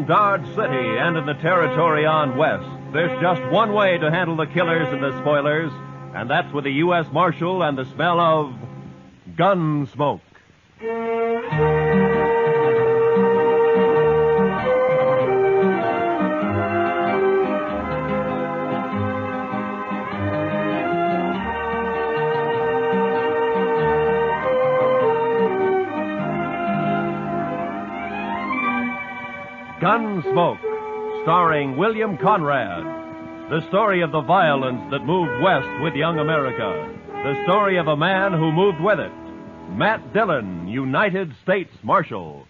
around Dodge City and in the territory on west, there's just one way to handle the killers and the spoilers, and that's with the U.S. Marshal and the smell of Gunsmoke. Gunsmoke, starring William Conrad. The story of the violence that moved west with young America. The story of a man who moved with it. Matt Dillon, United States Marshal.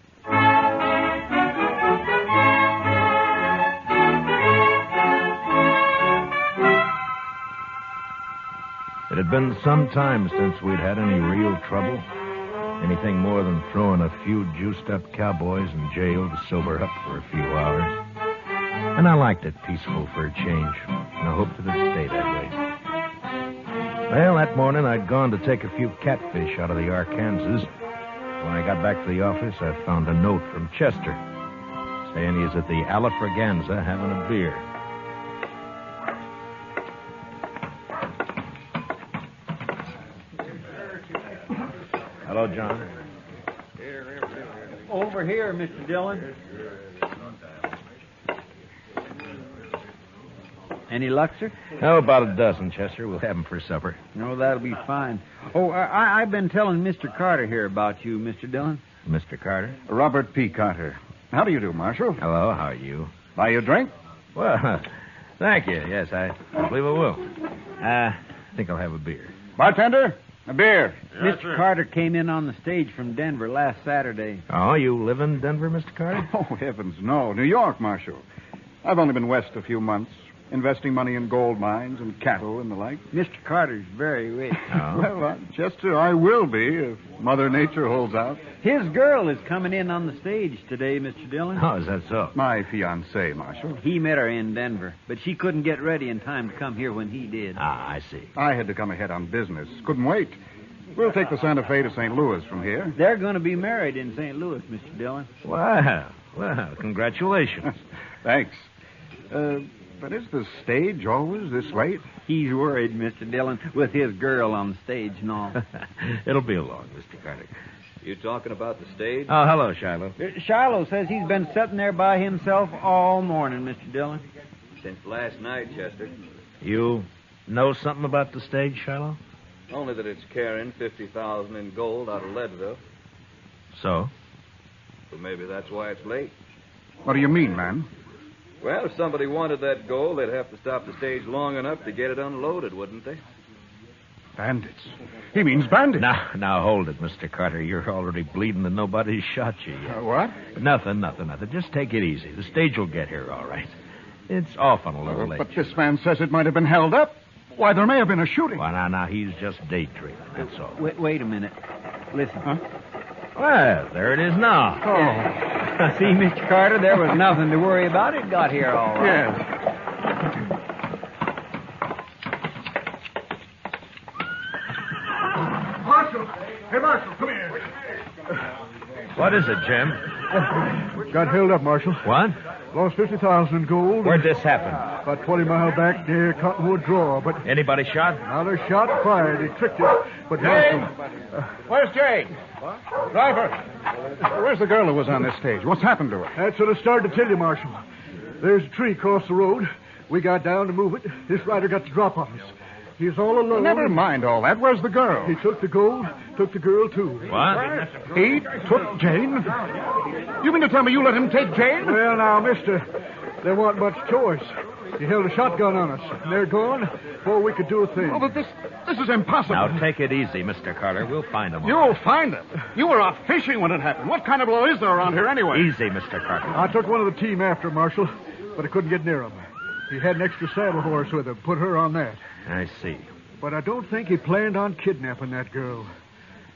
It had been some time since we'd had any real trouble. Anything more than throwing a few juiced-up cowboys in jail to sober up for a few hours. And I liked it peaceful for a change, and I hoped it would stay that way. Well, that morning I'd gone to take a few catfish out of the Arkansas. When I got back to the office, I found a note from Chester saying he's at the Alafraganza having a beer. Hello, John. Over here, Mr. Dillon. Any luck, sir? Oh, about a dozen, Chester. We'll have them for supper. No, that'll be fine. Oh, I've been telling Mr. Carter here about you, Mr. Dillon. Mr. Carter? Robert P. Carter. How do you do, Marshal? Hello, how are you? Buy you a drink? Well, thank you. Yes, I believe I will. I think I'll have a beer. Bartender, a beer. Yes, Mr. Carter came in on the stage from Denver last Saturday. Oh, you live in Denver, Mr. Carter? Oh, heavens, no. New York, Marshal. I've only been west a few months, investing money in gold mines and cattle and the like. Mr. Carter's very rich. Oh. Well, Chester, I will be if Mother Nature holds out. His girl is coming in on the stage today, Mr. Dillon. Oh, is that so? My fiancée, Marshal. He met her in Denver, but she couldn't get ready in time to come here when he did. Ah, I see. I had to come ahead on business. Couldn't wait. We'll take the Santa Fe to St. Louis from here. They're going to be married in St. Louis, Mr. Dillon. Wow. Well, congratulations. Thanks. But is the stage always this late? He's worried, Mr. Dillon, with his girl on the stage and all. It'll be along, Mr. Carter. You talking about the stage? Oh, hello, Shiloh. Shiloh says he's been sitting there by himself all morning, Mr. Dillon. Since last night, Chester. You know something about the stage, Shiloh? Only that it's carrying $50,000 in gold out of Leadville. So? So maybe that's why it's late. What do you mean, man? Well, if somebody wanted that gold, they'd have to stop the stage long enough to get it unloaded, wouldn't they? Bandits. He means bandits. Now, hold it, Mr. Carter. You're already bleeding and nobody's shot you yet. What? Nothing. Just take it easy. The stage will get here all right. It's often a little late. But this man says it might have been held up. Why, there may have been a shooting. Well, now, he's just daydreaming, that's all. Wait a minute. Listen. Huh? Well, there it is now. Oh. See, Mr. Carter, there was nothing to worry about. It got here all right. Yes. Marshal! Hey, Marshal, come here. What is it, Jim? Got held up, Marshal. What? Lost 50,000 in gold. Where'd this happen? About 20 miles back near Cottonwood Draw, but... Anybody shot? Now, they shot, fired. They tricked it. But Marshal... Where's Jane? What? Driver. Where's the girl who was on this stage? What's happened to her? That's what I started to tell you, Marshal. There's a tree across the road. We got down to move it. This rider got the drop on us. He's all alone. Never mind all that. Where's the girl? He took the gold, took the girl, too. What? He took Jane? You mean to tell me you let him take Jane? Well, now, mister, there wasn't much choice. He held a shotgun on us, and they're gone before we could do a thing. Oh, but this is impossible. Now, take it easy, Mr. Carter. We'll find him. You'll find him. You were out fishing when it happened. What kind of law is there around here anyway? Easy, Mr. Carter. I took one of the team after him, Marshal, but I couldn't get near him. He had an extra saddle horse with him. Put her on that. I see. But I don't think he planned on kidnapping that girl.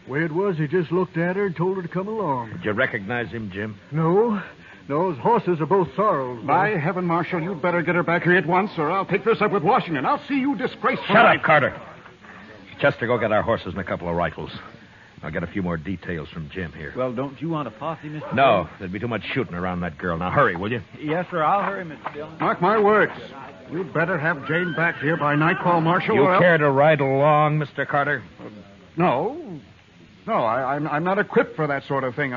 Way it was, he just looked at her and told her to come along. Did you recognize him, Jim? No, his horses are both sorrels. By heaven, Marshal, you'd better get her back here at once, or I'll take this up with Washington. I'll see you disgraced. Shut up, Carter. Chester, go get our horses and a couple of rifles. I'll get a few more details from Jim here. Well, don't you want a posse, Mr. No, there'd be too much shooting around that girl. Now, hurry, will you? Dillon? Yes, sir. I'll hurry, Mr. Dillon. Mark my words. You'd better have Jane back here by nightfall, Marshal. You or else- care to ride along, Mr. Carter? No. No, I'm not equipped for that sort of thing.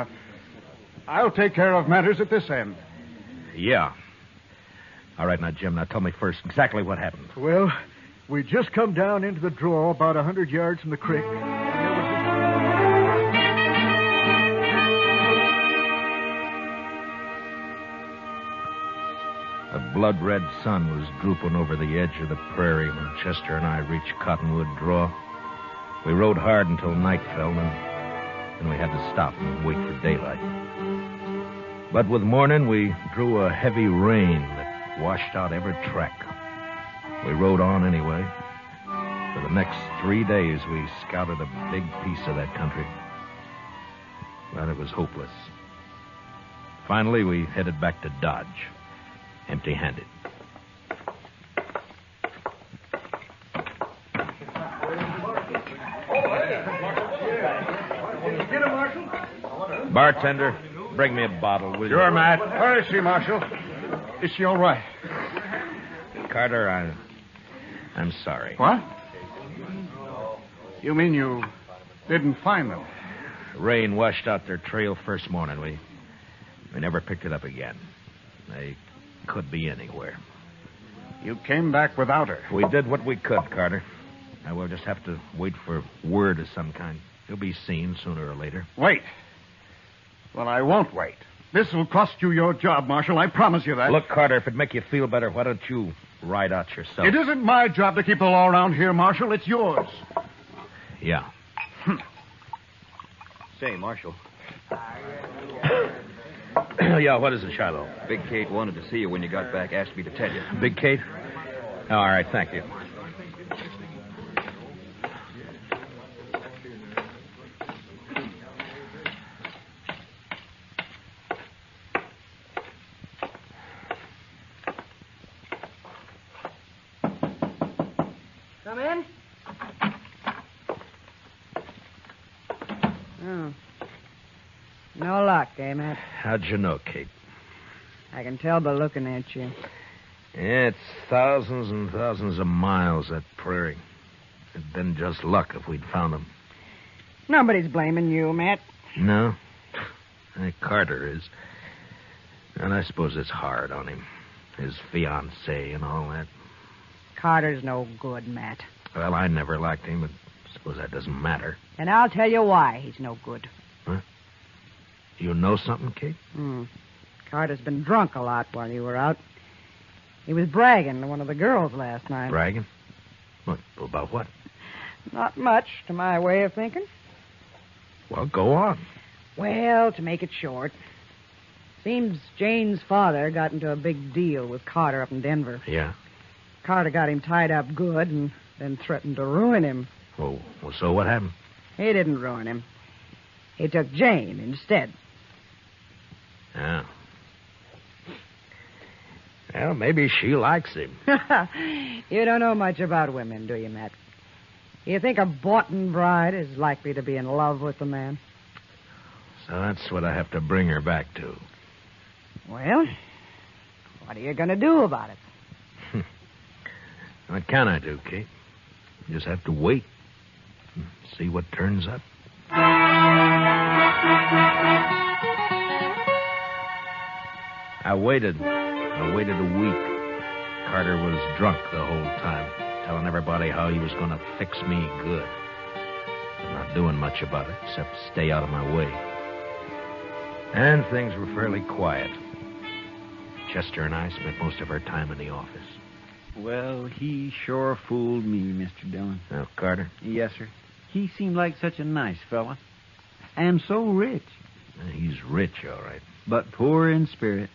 I'll take care of matters at this end. Yeah. All right, now, Jim, now tell me first exactly what happened. Well, we just come down into the draw about 100 yards from the creek. A blood-red sun was drooping over the edge of the prairie when Chester and I reached Cottonwood Draw. We rode hard until night fell, and we had to stop and wait for daylight. But with morning, we drew a heavy rain that washed out every track. We rode on anyway. For the next 3 days, we scouted a big piece of that country. But it was hopeless. Finally, we headed back to Dodge, empty-handed. Bartender, bring me a bottle, will you? Sure, Matt. Where is she, Marshal? Is she all right? Carter, I'm sorry. What? You mean you didn't find them? Rain washed out their trail first morning. We never picked it up again. They could be anywhere. You came back without her. We did what we could, Carter. Now we'll just have to wait for word of some kind. You'll be seen sooner or later. Wait. Well, I won't wait. This will cost you your job, Marshal. I promise you that. Look, Carter, if it'd make you feel better, why don't you ride out yourself? It isn't my job to keep the law around here, Marshal. It's yours. Yeah. Say, Marshal, Yeah, what is it, Shiloh? Big Kate wanted to see you when you got back. Asked me to tell you. Big Kate? Oh, all right, thank you. Come in. Oh. No luck, eh, Matt? How'd you know, Kate? I can tell by looking at you. Yeah, it's thousands and thousands of miles, that prairie. It'd been just luck if we'd found them. Nobody's blaming you, Matt. No? Carter is. And I suppose it's hard on him. His fiancée and all that. Carter's no good, Matt. Well, I never liked him, but I suppose that doesn't matter. And I'll tell you why he's no good. Huh? You know something, Kate? Carter's been drunk a lot while you were out. He was bragging to one of the girls last night. Bragging? What? About what? Not much, to my way of thinking. Well, go on. Well, to make it short, seems Jane's father got into a big deal with Carter up in Denver. Yeah? Carter got him tied up good and then threatened to ruin him. Well, so what happened? He didn't ruin him. He took Jane instead. Yeah. Well, maybe she likes him. You don't know much about women, do you, Matt? You think a Boughten bride is likely to be in love with the man? So that's what I have to bring her back to. Well, what are you going to do about it? What can I do, Kate? Just have to wait and see what turns up. I waited a week. Carter was drunk the whole time, telling everybody how he was going to fix me good. I'm not doing much about it, except stay out of my way. And things were fairly quiet. Chester and I spent most of our time in the office. Well, he sure fooled me, Mr. Dillon. Now, Carter? Yes, sir. He seemed like such a nice fella. And so rich. He's rich, all right. But poor in spirit.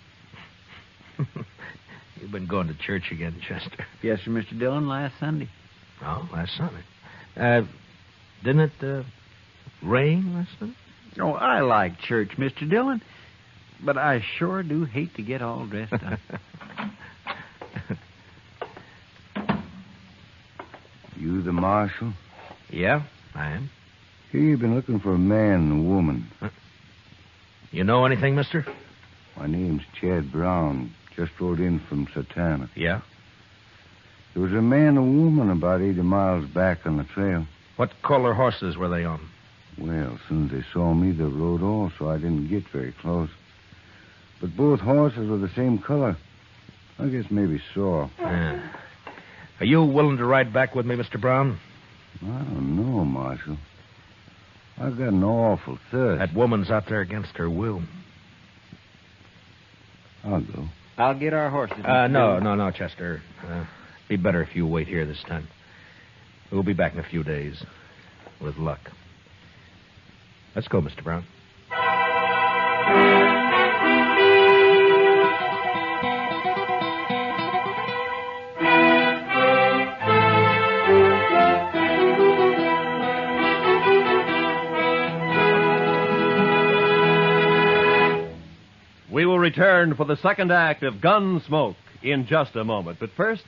You've been going to church again, Chester. Yes, sir, Mr. Dillon, last Sunday. Oh, last Sunday. Didn't it rain last Sunday? Oh, I like church, Mr. Dillon. But I sure do hate to get all dressed up. You the marshal? Yeah, I am. He been looking for a man and a woman. Huh? You know anything, mister? My name's Chad Brown. Just rode in from Satana. Yeah? There was a man and a woman about 80 miles back on the trail. What color horses were they on? Well, as soon as they saw me, they rode off, so I didn't get very close. But both horses were the same color. I guess maybe sore. Yeah. Are you willing to ride back with me, Mr. Brown? I don't know, Marshal. I've got an awful thirst. That woman's out there against her will. I'll go. I'll get our horses. No, Chester. Be better if you wait here this time. We'll be back in a few days. With luck. Let's go, Mr. Brown. We will return for the second act of Gunsmoke in just a moment. But first,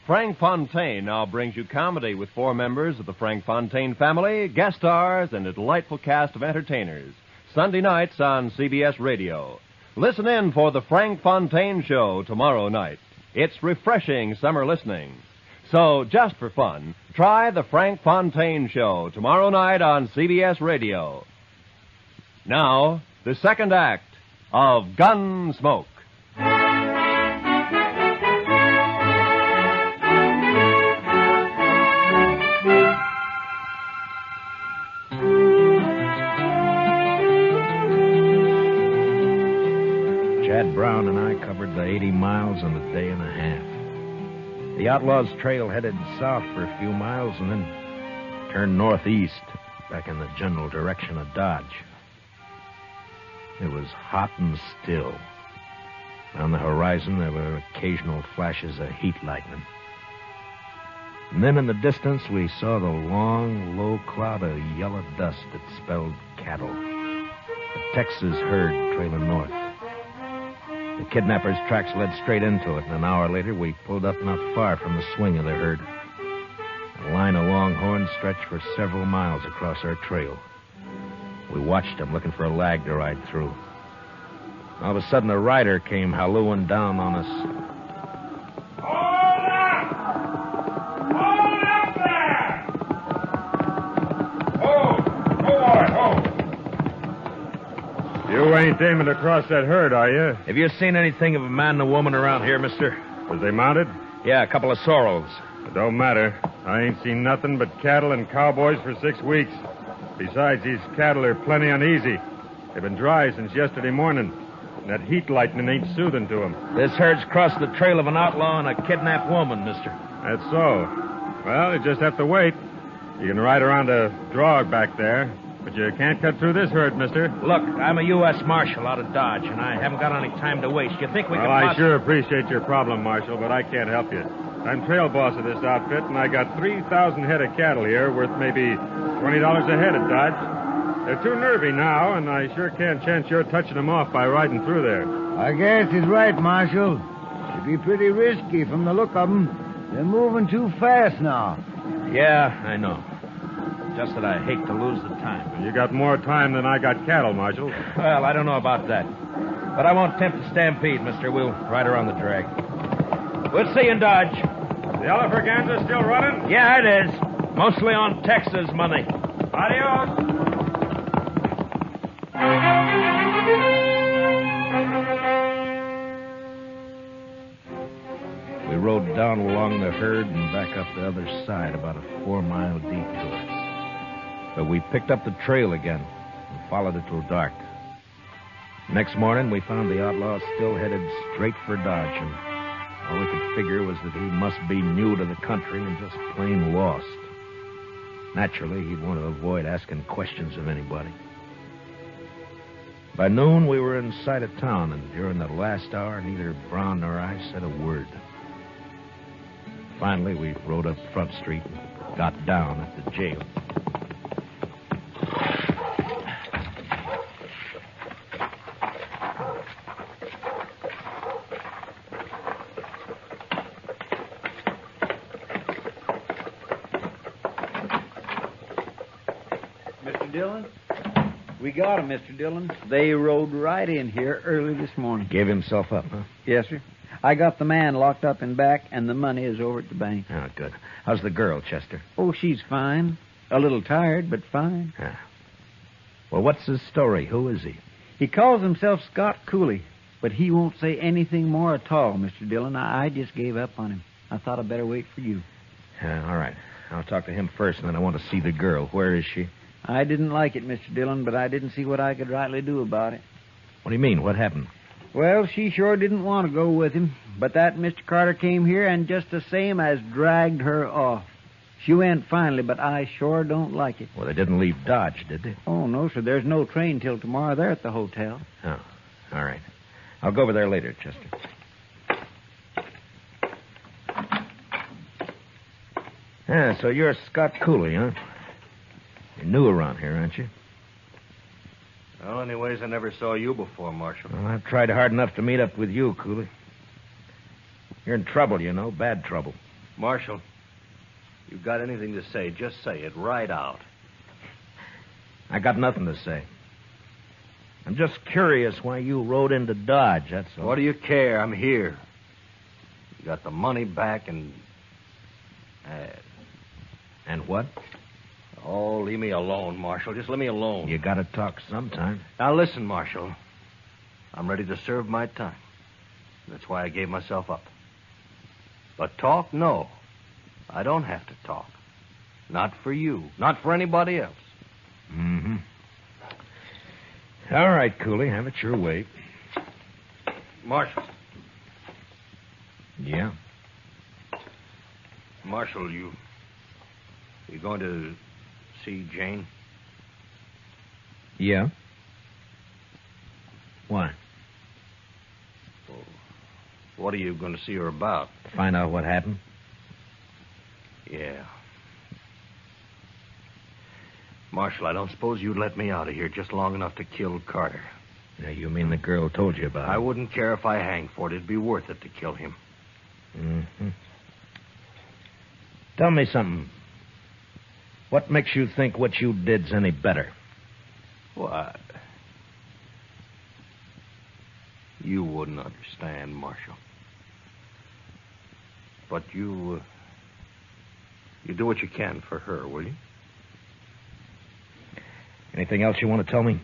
Frank Fontaine now brings you comedy with 4 members of the Frank Fontaine family, guest stars, and a delightful cast of entertainers. Sunday nights on CBS Radio. Listen in for the Frank Fontaine Show tomorrow night. It's refreshing summer listening. So, just for fun, try the Frank Fontaine Show tomorrow night on CBS Radio. Now, the second act of Gunsmoke. Chad Brown and I covered the 80 miles in a day and a half. The Outlaws' trail headed south for a few miles and then turned northeast, back in the general direction of Dodge. It was hot and still. On the horizon, there were occasional flashes of heat lightning. And then in the distance, we saw the long, low cloud of yellow dust that spelled cattle. A Texas herd trailing north. The kidnappers' tracks led straight into it, and an hour later, we pulled up not far from the swing of the herd. A line of longhorns stretched for several miles across our trail. We watched them, looking for a lag to ride through. All of a sudden, a rider came hallooing down on us. Hold up! Hold up there! Hold! You ain't aiming to cross that herd, are you? Have you seen anything of a man and a woman around here, mister? Was they mounted? Yeah, a couple of sorrels. It don't matter. I ain't seen nothing but cattle and cowboys for 6 weeks. Besides, these cattle are plenty uneasy. They've been dry since yesterday morning. And that heat lightning ain't soothing to them. This herd's crossed the trail of an outlaw and a kidnapped woman, mister. That's so. Well, you just have to wait. You can ride around a draw back there, but you can't cut through this herd, mister. Look, I'm a U.S. Marshal out of Dodge, and I haven't got any time to waste. You think we can I sure appreciate your problem, Marshal, but I can't help you. I'm trail boss of this outfit, and I got 3,000 head of cattle here worth maybe $20 a head at Dodge. They're too nervy now, and I sure can't chance your touching them off by riding through there. I guess he's right, Marshal. It'd be pretty risky from the look of them. They're moving too fast now. Yeah, I know. Just that I hate to lose the time. You got more time than I got cattle, Marshal. Well, I don't know about that. But I won't tempt the stampede, mister. We'll ride around the drag. We'll see you in Dodge. The Elephant still running? Yeah, it is. Mostly on Texas money. Adios. We rode down along the herd and back up the other side, about a 4-mile detour. But we picked up the trail again and followed it till dark. Next morning, we found the outlaw still headed straight for Dodge, and all we could figure was that he must be new to the country and just plain lost. Naturally, he'd want to avoid asking questions of anybody. By noon, we were in sight of town, and during the last hour, neither Brown nor I said a word. Finally, we rode up Front Street and got down at the jail. Dillon? We got 'em, Mr. Dillon. They rode right in here early this morning. Gave himself up, huh? Yes, sir. I got the man locked up in back, and the money is over at the bank. Oh, good. How's the girl, Chester? Oh, she's fine. A little tired, but fine. Ah. Well, what's his story? Who is he? He calls himself Scott Cooley, but he won't say anything more at all, Mr. Dillon. I just gave up on him. I thought I'd better wait for you. All right. I'll talk to him first, and then I want to see the girl. Where is she? I didn't like it, Mr. Dillon, but I didn't see what I could rightly do about it. What do you mean? What happened? Well, she sure didn't want to go with him, but that Mr. Carter came here and just the same as dragged her off. She went finally, but I sure don't like it. Well, they didn't leave Dodge, did they? Oh, no, sir. There's no train till tomorrow. They're at the hotel. Oh, all right. I'll go over there later, Chester. Yeah, so you're Scott Cooley, huh? You're new around here, aren't you? Well, anyways, I never saw you before, Marshal. Well, I've tried hard enough to meet up with you, Cooley. You're in trouble, you know, bad trouble. Marshal, you got anything to say, just say it right out. I got nothing to say. I'm just curious why you rode into Dodge, that's all. What do you care? I'm here. You got the money back and... And what? Oh, leave me alone, Marshal. Just let me alone. You gotta talk sometime. Now, listen, Marshal. I'm ready to serve my time. That's why I gave myself up. But talk, no. I don't have to talk. Not for you. Not for anybody else. Mm-hmm. All right, Cooley. Have it your way. Marshal. Yeah? Marshal, you going to see Jane? Yeah? Why? Well, what are you going to see her about? Find out what happened? Yeah. Marshal, I don't suppose you'd let me out of here just long enough to kill Carter. Now, you mean the girl told you about it? I wouldn't care if I hang for it. It'd be worth it to kill him. Mm-hmm. Tell me something. What makes you think what you did's any better? What? You wouldn't understand, Marshal. But you do what you can for her, will you? Anything else you want to tell me?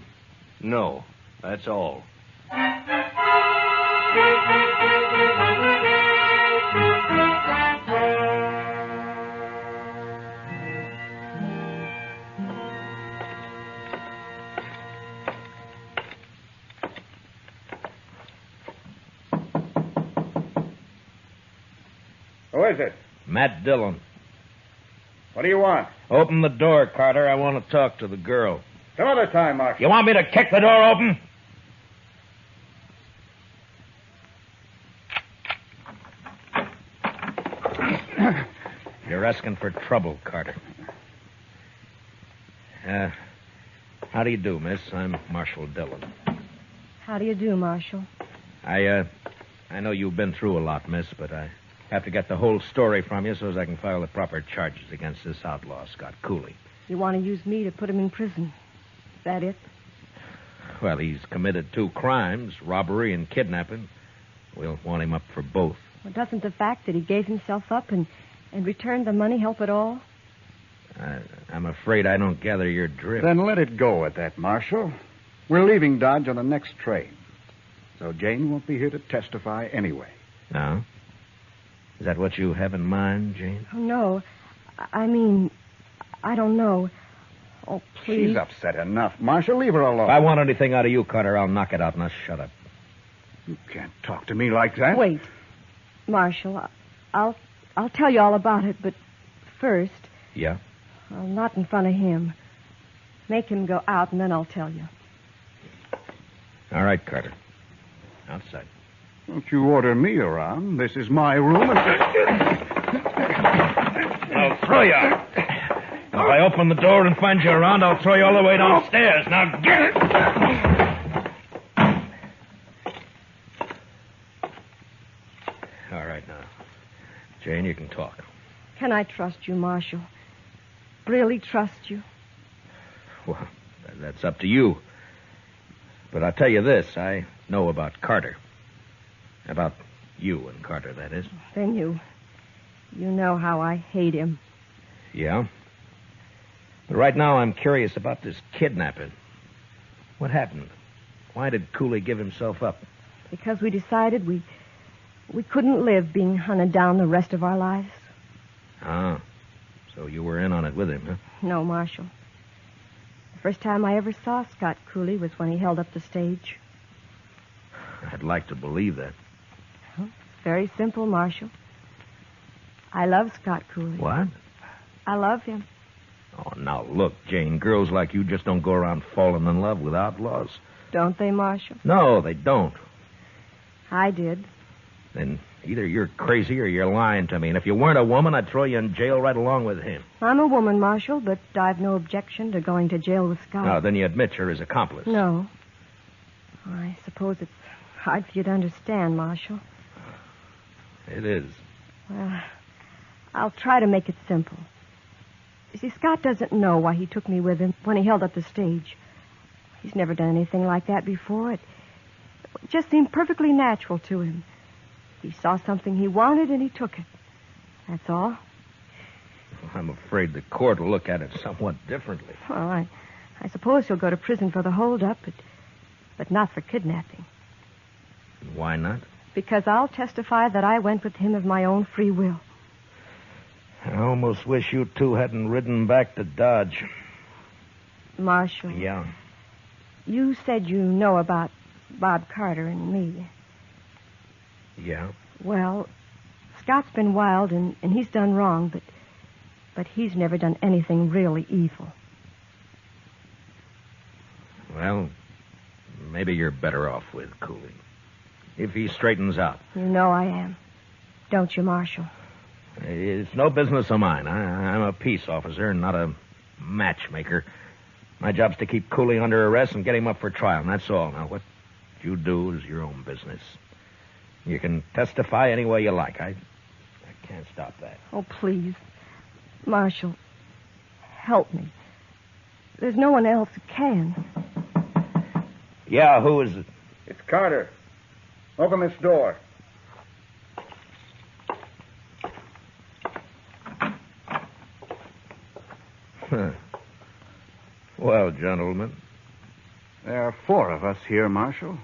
No, that's all. Who is it? Matt Dillon. What do you want? Open the door, Carter. I want to talk to the girl. Some other time, Marshal. You want me to kick the door open? You're asking for trouble, Carter. How do you do, miss? I'm Marshal Dillon. How do you do, Marshal? I know you've been through a lot, miss, but I have to get the whole story from you so as I can file the proper charges against this outlaw, Scott Cooley. You want to use me to put him in prison? Is that it? Well, he's committed 2 crimes, robbery and kidnapping. We'll want him up for both. Well, doesn't the fact that he gave himself up and returned the money help at all? I'm afraid I don't gather your drift. Then let it go at that, Marshal. We're leaving Dodge on the next train. So Jane won't be here to testify anyway. No? Is that what you have in mind, Jane? Oh, no. I mean, I don't know. Oh, please. She's upset enough. Marshal, leave her alone. If I want anything out of you, Carter, I'll knock it out. Now, shut up. You can't talk to me like that. Wait. Marshal, I'll tell you all about it, but first... Yeah? Well, not in front of him. Make him go out, and then I'll tell you. All right, Carter. Outside. Don't you order me around. This is my room. I'll throw you out. If I open the door and find you around, I'll throw you all the way downstairs. Now get it! All right, now. Jane, you can talk. Can I trust you, Marshal? Really trust you? Well, that's up to you. But I'll tell you this, I know about Carter. About you and Carter, that is. Then you know how I hate him. Yeah? But right now I'm curious about this kidnapping. What happened? Why did Cooley give himself up? Because we decided we couldn't live being hunted down the rest of our lives. Ah, so you were in on it with him, huh? No, Marshal. The first time I ever saw Scott Cooley was when he held up the stage. I'd like to believe that. Well, it's very simple, Marshal. I love Scott Cooley. What? I love him. Oh, now look, Jane, girls like you just don't go around falling in love with outlaws. Don't they, Marshal? No, they don't. I did. Then either you're crazy or you're lying to me. And if you weren't a woman, I'd throw you in jail right along with him. I'm a woman, Marshal, but I've no objection to going to jail with Scott. Now, then you admit you're his accomplice. No. I suppose it's hard for you to understand, Marshal. It is. Well, I'll try to make it simple. You see, Scott doesn't know why he took me with him when he held up the stage. He's never done anything like that before. It just seemed perfectly natural to him. He saw something he wanted and he took it. That's all. I'm afraid the court will look at it somewhat differently. Well, I suppose he'll go to prison for the holdup, but not for kidnapping. Why not? Because I'll testify that I went with him of my own free will. I almost wish you two hadn't ridden back to Dodge. Marshal. Yeah. You said you know about Bob Carter and me. Yeah? Well, Scott's been wild and he's done wrong, but he's never done anything really evil. Well, maybe you're better off with Cooley. If he straightens out. You know I am. Don't you, Marshal? It's no business of mine. I'm a peace officer, not a matchmaker. My job's to keep Cooley under arrest and get him up for trial, and that's all. Now, what you do is your own business. You can testify any way you like. I can't stop that. Oh, please. Marshal, help me. There's no one else who can. Yeah, who is it? It's Carter. Open this door. Huh. Well, gentlemen. There are 4 of us here, Marshal.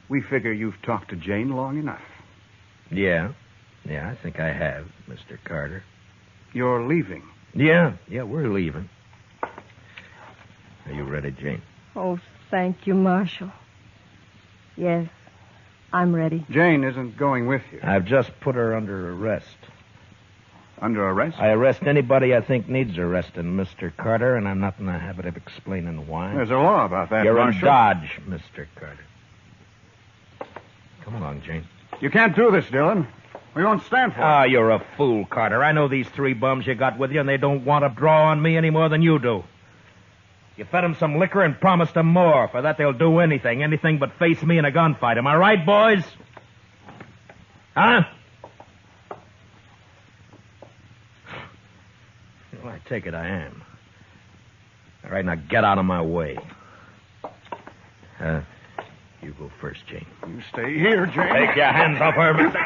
We figure you've talked to Jane long enough. Yeah, I think I have, Mr. Carter. You're leaving. Yeah, we're leaving. Are you ready, Jane? Oh, thank you, Marshal. Yes, I'm ready. Jane isn't going with you. I've just put her under arrest. Under arrest? I arrest anybody I think needs arresting, Mr. Carter, and I'm not in the habit of explaining why. There's a law about that, You're Marshal. in Dodge, Mr. Carter. Come along, Jane. You can't do this, Dillon. We won't stand for it. Ah, you're a fool, Carter. I know these 3 bums you got with you, and they don't want to draw on me any more than you do. You fed them some liquor and promised them more. For that, they'll do anything but face me in a gunfight. Am I right, boys? Huh? Well, I take it I am. All right, now get out of my way. You go first, Jane. You stay here, Jane. Take your hands off her, Mr.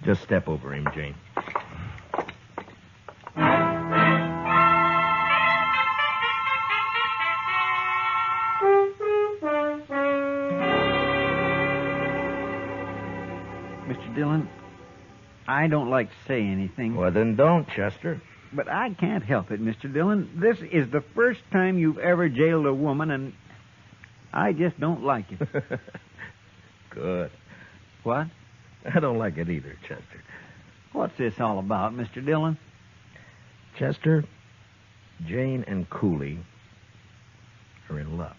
Just step over him, Jane. Mr. Dillon, I don't like to say anything. Well, then don't, Chester. But I can't help it, Mr. Dillon. This is the first time you've ever jailed a woman, and I just don't like it. Good. What? I don't like it either, Chester. What's this all about, Mr. Dillon? Chester, Jane and Cooley are in love.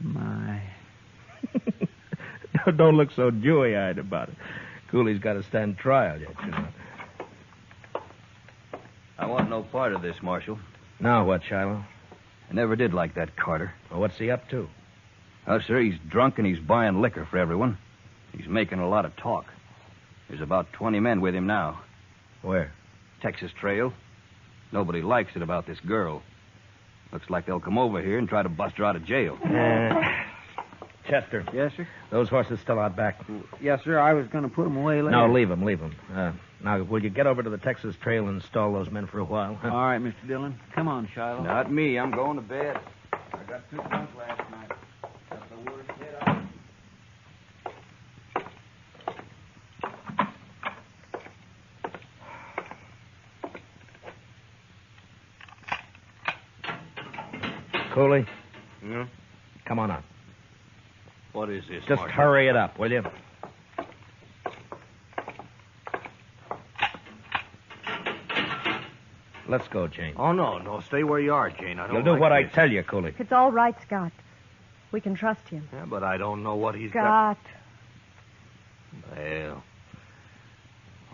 My. Don't look so dewy-eyed about it. Cooley's got to stand trial yet, you know. I want no part of this, Marshal. Now what, Shiloh? I never did like that Carter. Well, what's he up to? Oh, sir, he's drunk and he's buying liquor for everyone. He's making a lot of talk. There's about 20 men with him now. Where? Texas Trail. Nobody likes it about this girl. Looks like they'll come over here and try to bust her out of jail. Chester. Yes, sir? Those horses still out back? Yes, sir. I was going to put them away later. No, leave them. Now, will you get over to the Texas Trail and install those men for a while? Huh? All right, Mr. Dillon. Come on, Shiloh. Not me. I'm going to bed. I got 2 drunk last night. That's the worst hit I... Cooley, Hmm? come on up. What is this, Just Marshal? hurry it up, will you? Let's go, Jane. Oh, no. Stay where you are, Jane. I don't You'll do like what this. I tell you, Cooley. It's all right, Scott. We can trust him. Yeah, but I don't know what he's got. Scott. Well,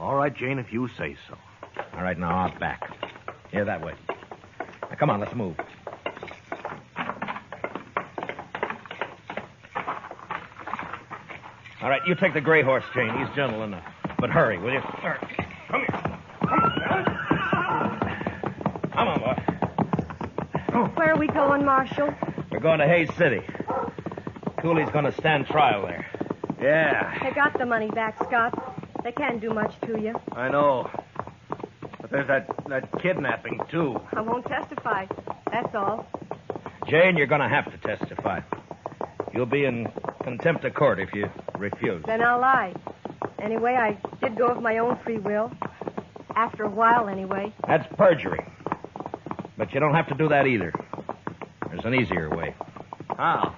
all right, Jane, if you say so. All right, now out back. Here, that way. Now, come on, let's move. All right, you take the gray horse, Jane. He's gentle enough. But hurry, will you? Come here. Come on, boy. Where are we going, Marshal? We're going to Hayes City. Cooley's going to stand trial there. Yeah, They got the money back, Scott. They can't do much to you. I know. But there's that kidnapping, too. I won't testify. That's all. Jane, you're going to have to testify. You'll be in contempt of court if you refuse. Then I'll lie. Anyway, I did go of my own free will. After a while, anyway. That's perjury. But you don't have to do that either. There's an easier way. How?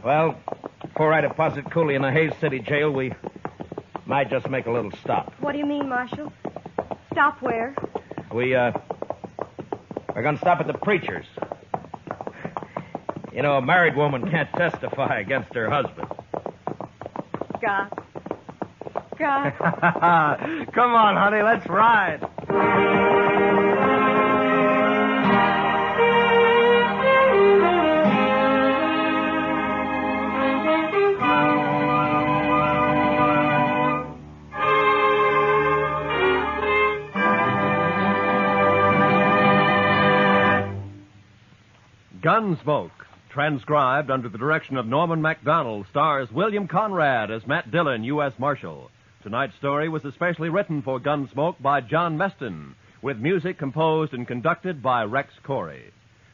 Well, before I deposit Cooley in the Hayes City jail, we might just make a little stop. What do you mean, Marshal? Stop where? We're going to stop at the preacher's. You know, a married woman can't testify against her husband. Scott. Scott. Come on, honey, let's ride. Gunsmoke, transcribed under the direction of Norman Macdonnell, stars William Conrad as Matt Dillon, U.S. Marshal. Tonight's story was especially written for Gunsmoke by John Meston, with music composed and conducted by Rex Corey.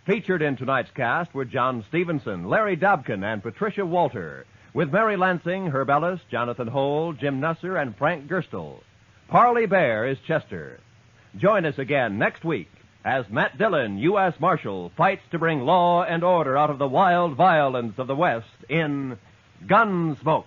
Featured in tonight's cast were John Stevenson, Larry Dobkin, and Patricia Walter, with Mary Lansing, Herb Ellis, Jonathan Hole, Jim Nusser, and Frank Gerstle. Parley Baer is Chester. Join us again next week as Matt Dillon, U.S. Marshal, fights to bring law and order out of the wild violence of the West in Gunsmoke.